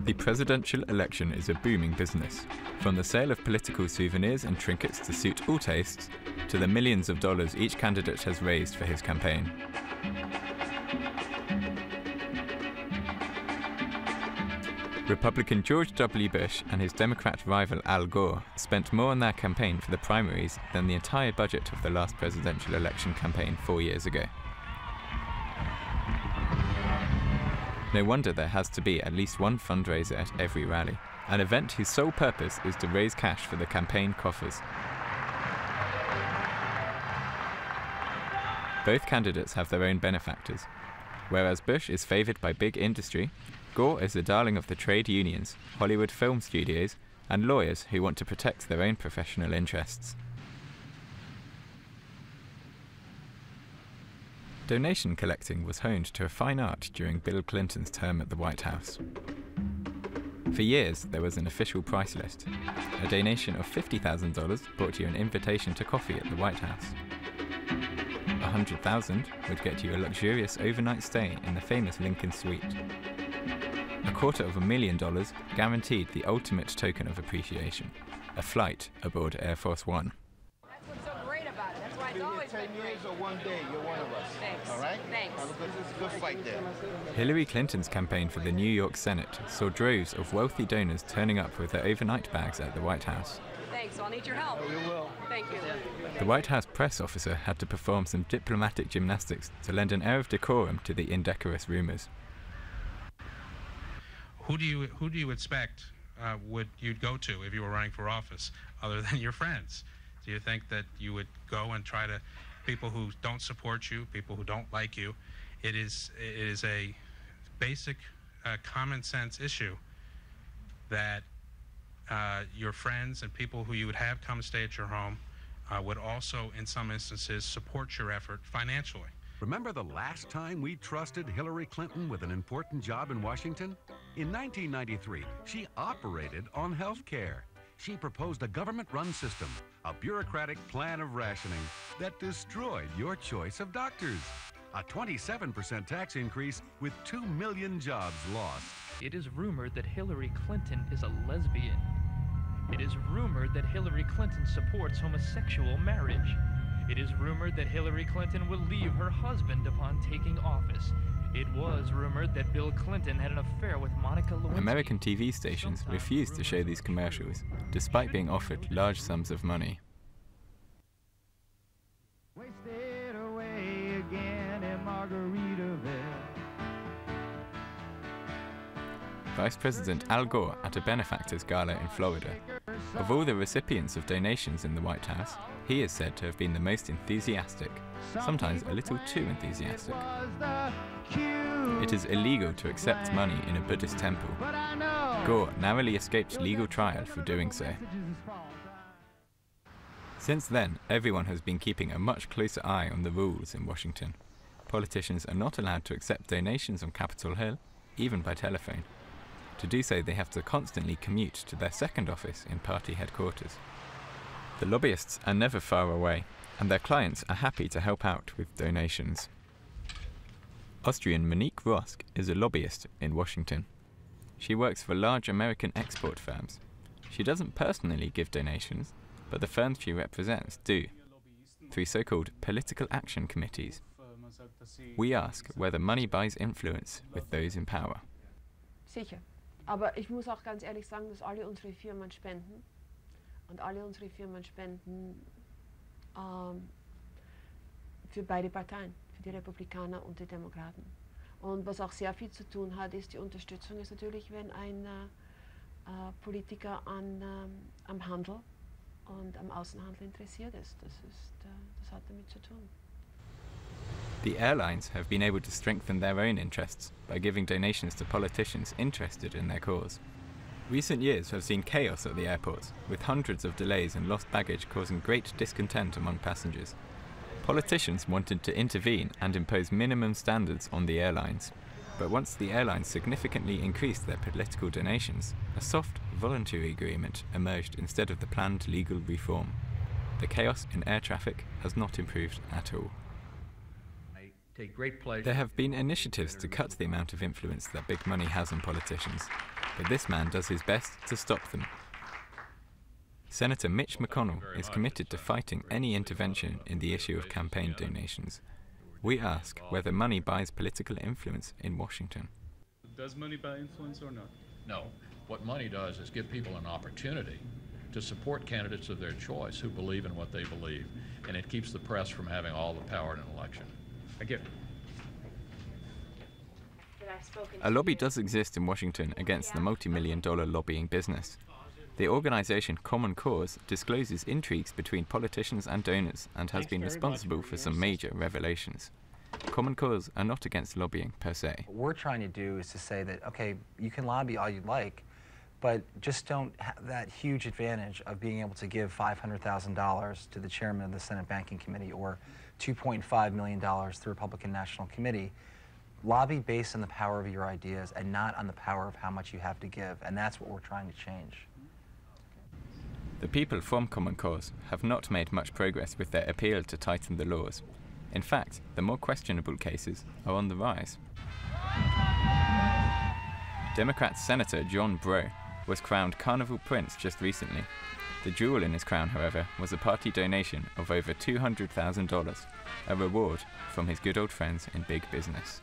The presidential election is a booming business. From the sale of political souvenirs and trinkets to suit all tastes, to the millions of dollars each candidate has raised for his campaign. Republican George W. Bush and his Democrat rival Al Gore spent more on their campaign for the primaries than the entire budget of the last presidential election campaign 4 years ago. No wonder there has to be at least one fundraiser at every rally, an event whose sole purpose is to raise cash for the campaign coffers. Both candidates have their own benefactors. Whereas Bush is favoured by big industry, Gore is the darling of the trade unions, Hollywood film studios, and lawyers who want to protect their own professional interests. Donation collecting was honed to a fine art during Bill Clinton's term at the White House. For years, there was an official price list. A donation of $50,000 brought you an invitation to coffee at the White House. $100,000 would get you a luxurious overnight stay in the famous Lincoln Suite. $250,000 guaranteed the ultimate token of appreciation, a flight aboard Air Force One. That's what's so great about it. That's why it's always been 10 years or one day, you're one of us. Thanks. All right? Thanks. It's a good fight there. Hillary Clinton's campaign for the New York Senate saw droves of wealthy donors turning up with their overnight bags at the White House. Thanks. I'll need your help. Oh, you will. Thank you. The White House press officer had to perform some diplomatic gymnastics to lend an air of decorum to the indecorous rumors. Who do you expect would you'd go to if you were running for office, other than your friends? Do you think that you would go and try to people who don't support you, people who don't like you? It is a basic common sense issue that your friends and people who you would have come stay at your home would also, in some instances, support your effort financially. Remember the last time we trusted Hillary Clinton with an important job in Washington? In 1993, she operated on health care. She proposed a government-run system, a bureaucratic plan of rationing that destroyed your choice of doctors. A 27% tax increase with 2 million jobs lost. It is rumored that Hillary Clinton is a lesbian. It is rumored that Hillary Clinton supports homosexual marriage. It is rumored that Hillary Clinton will leave her husband upon taking office. It was rumored that Bill Clinton had an affair with Monica Lewinsky. American TV stations refused to show these commercials, despite being offered large sums of money. Wasted away again in Margaritaville. Vice President Al Gore at a benefactors gala in Florida. Of all the recipients of donations in the White House, he is said to have been the most enthusiastic, sometimes a little too enthusiastic. It is illegal to accept money in a Buddhist temple. Gore narrowly escaped legal trial for doing so. Since then, everyone has been keeping a much closer eye on the rules in Washington. Politicians are not allowed to accept donations on Capitol Hill, even by telephone. To do so, they have to constantly commute to their second office in party headquarters. The lobbyists are never far away, and their clients are happy to help out with donations. Austrian Monique Rosk is a lobbyist in Washington. She works for large American export firms. She doesn't personally give donations, but the firms she represents do, through so-called political action committees. We ask whether money buys influence with those in power. Sicher. Aber ich muss auch ganz ehrlich sagen, dass alle unsere Firmen spenden. Und alle unsere Firmen spenden für beide Parteien, für die Republikaner und die Demokraten. Und was auch sehr viel zu tun hat, ist die Unterstützung, ist natürlich, wenn ein Politiker am Handel und am Außenhandel interessiert ist. Das hat damit zu tun. The airlines have been able to strengthen their own interests by giving donations to politicians interested in their cause. Recent years have seen chaos at the airports, with hundreds of delays and lost baggage causing great discontent among passengers. Politicians wanted to intervene and impose minimum standards on the airlines. But once the airlines significantly increased their political donations, a soft, voluntary agreement emerged instead of the planned legal reform. The chaos in air traffic has not improved at all. There have been initiatives to cut the amount of influence that big money has on politicians. but this man does his best to stop them. Senator Mitch McConnell is committed to fighting any intervention in the issue of campaign donations. We ask whether money buys political influence in Washington. Does money buy influence or not? No. What money does is give people an opportunity to support candidates of their choice who believe in what they believe, and it keeps the press from having all the power in an election. I get it. A lobby does exist in Washington against the multi-million-dollar lobbying business. The organization Common Cause discloses intrigues between politicians and donors and has been responsible for some major revelations. Common Cause are not against lobbying per se. What we're trying to do is to say that, okay, you can lobby all you'd like, but just don't have that huge advantage of being able to give $500,000 to the chairman of the Senate Banking Committee or $2.5 million to the Republican National Committee. Lobby based on the power of your ideas and not on the power of how much you have to give, and that's what we're trying to change. The people from Common Cause have not made much progress with their appeal to tighten the laws. In fact, the more questionable cases are on the rise. Democrat Senator John Breaux was crowned Carnival Prince just recently. The jewel in his crown, however, was a party donation of over $200,000, a reward from his good old friends in big business.